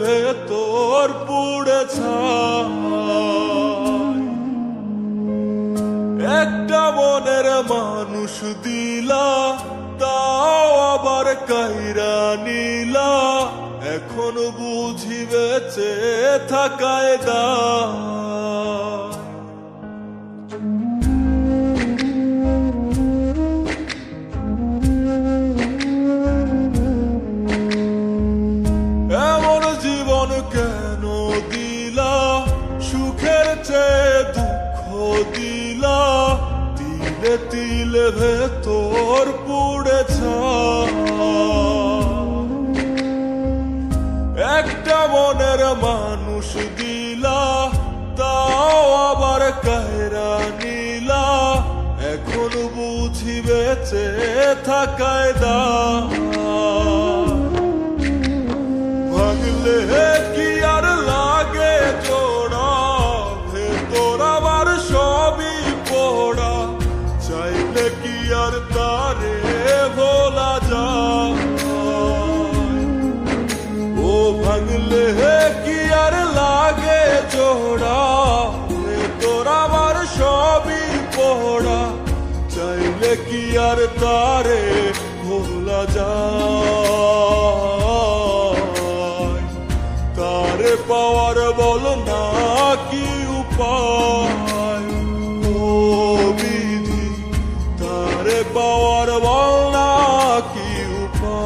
ভেতর পুড়ে ছাই। একটা মনের মানুষ দিলা, তাও আবার কাইরা নিলা, এখন বুঝি বেঁচে থাকায় দায়। এমন জীবন কেন দিলা, সুখের চেয়ে দুঃখ দিলা, তিলে তিলে ভেতর পুড়ে ছাই। একটা মনের মানুষ দিলা, তাও আবার কায়রা নিলা, এখন বুঝি বেঁচে থাকায় দায়। ভাঙলে কি আর লাগে জোড়া, ভেতর আমার সবই পোড়া, চাইলে কি আর তারে ভোলা যায়। ও ভাঙলে কি আর লাগে জোড়া, ভেতর আমার সবই পোড়া, চাইলে কি আর তারে ভোলা যায়। তারে পাওয়ার বল না কি উপায়, ও বিধি তারে পাওয়ার বল না কি উপায়।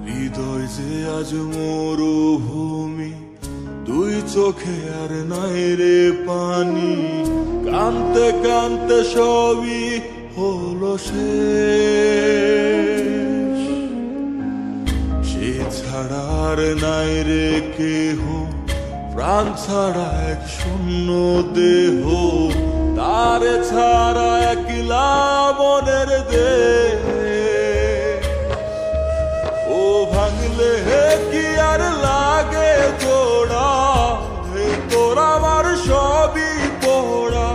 হৃদয় যে আজ মরুভূমি, দুই চোখে আর নাই রে পানি, কানতে কানতে সবই হলো শেষ। সে ছাড়া আর নাই রে কেহ, প্রাণ ছাড়া এক শূন্য দেহ, তারে ছাড়া একলা মনের দেহ। ও ভাঙলে কি আর লাগে জোড়া, ভেতর আমার সবই পোড়া,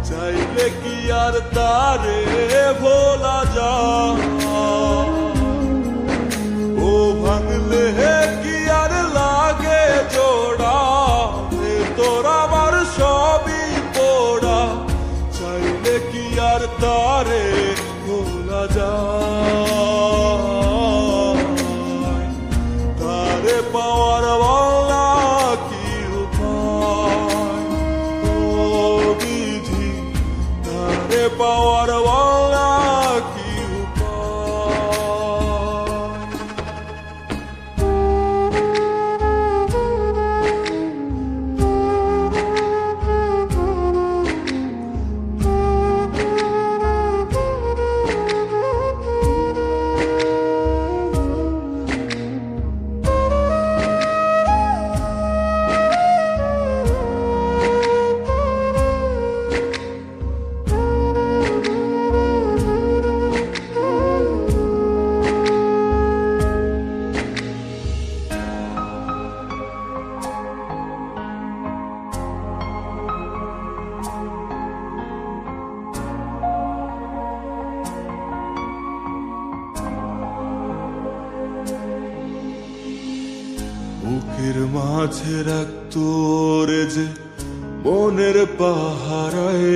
চাইলে কি আর তারে ভোলা যায়। ও ভাঙলে কি আর লাগে জোড়া, ভেতর আমার সবই পোড়া, চাইলে কি আর তারে ভোলা যায়। তারে পাওয়ার বলা কি উপায়, ও বিধি তারে পাওয়ার বলা কি উপায়। বুকের মাঝে রাখতো রে যে মনের পাহারায়,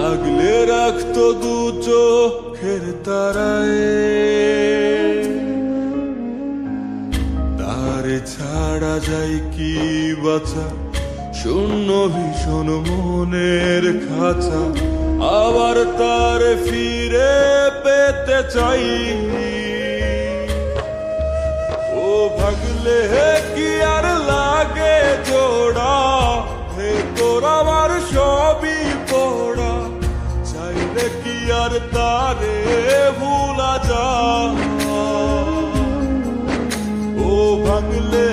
আগলে রাখতো দু চোখের তারায়। তারে ছাড়া যাই কি বাঁচা, শূন্য ভীষণ মনের খাঁচা, আবার তার ফিরে পেতে চাই। ও ভাগলে কি আর লাগে জোড়া, হে তোর আমার সবই পোড়া, চাইলে কি আর তারে ভুলা যায়। ও ভাঙলে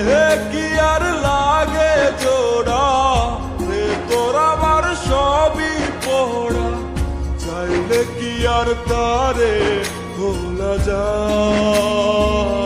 কি আর লাগে জোড়া, হে তোর আমার সবই পোড়া, চাইলে কি আর তারে ভোলা যায়।